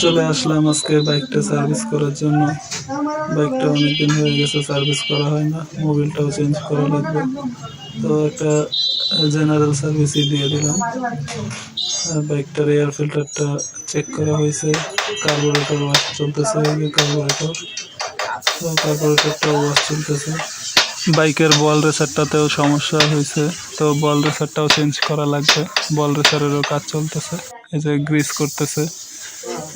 চলে আসলাম আজকে বাইকটা সার্ভিস করার জন্য। বাইকটা অনেকদিন হয়ে গেছে সার্ভিস করা হয় না, মোবিলটাও চেঞ্জ করা লাগবে। তো একটা জেনারেল সার্ভিসই দিয়ে দিলাম। আর বাইকটার এয়ার ফিল্টারটা চেক করা হয়েছে, কার্বোরেটর ওয়াশ চলতেছে, এই যে কার্বোরেটর, তো কার্বোরেটরটা ওয়াশ চলতেছে। বাইকের বল রেসারটাতেও সমস্যা হয়েছে, তো বল রেসারটাও চেঞ্জ করা লাগবে। বল রেসারেরও কাজ চলতেছে, এই যে গ্রিস করতেছে,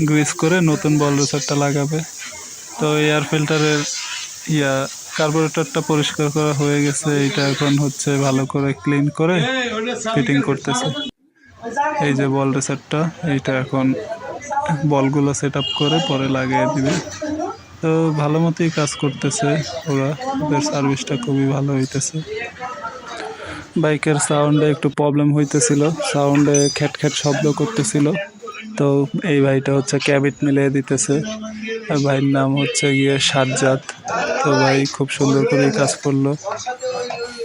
গ্রিস করে নতুন বল রেসারটা লাগাবে। তো এয়ার ফিল্টারের ইয়া কার্বোরেটরটা পরিষ্কার করা হয়ে গেছে, এটা এখন হচ্ছে ভালো করে ক্লিন করে ফিটিং করতেছে। এই যে বল রেসারটা, এইটা এখন বলগুলো সেট আপ করে পরে লাগিয়ে দিবে। তো ভালো মতোই কাজ করতেছে ওরা, ওদের সার্ভিসটা খুবই ভালো হইতেছে। বাইকের সাউন্ডে একটু প্রবলেম হইতেছিল, সাউন্ডে খ্যাট খ্যাট শব্দ করতেছিল। তো এই ভাইটা হচ্ছে ক্যাবিট মিলিয়ে দিতেছে, আর ভাইয়ের নাম হচ্ছে গিয়ে সাজ্জাদ। তো ভাই খুব সুন্দর করে কাজ করলো,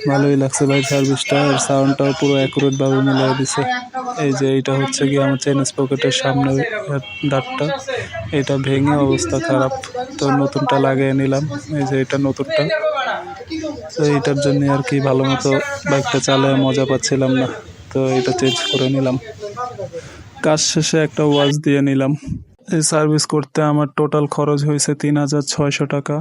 ভালোই লাগছে ভাই সার্ভিসটা। আর সাউন্ডটাও পুরো অ্যাকুরেট ভাবে মিলিয়ে দিছে। এই যে এইটা হচ্ছে গিয়ে আমার চেন স্পকেটের সামনে দাঁতটা, এটা ভেঙে অবস্থা খারাপ, তো নতুনটা লাগিয়ে নিলাম। এই যে এটা নতুনটা, তো এইটার জন্য আর কি ভালো মতো বাইকটা চালায় মজা পাচ্ছিলাম না, তো এটা চেঞ্জ করে নিলাম। কাজ শেষে একটা ওয়াচ দিয়ে নিলাম। এই সার্ভিস করতে আমার টোটাল খরচ হয়েছে ৩,৬০০ টাকা।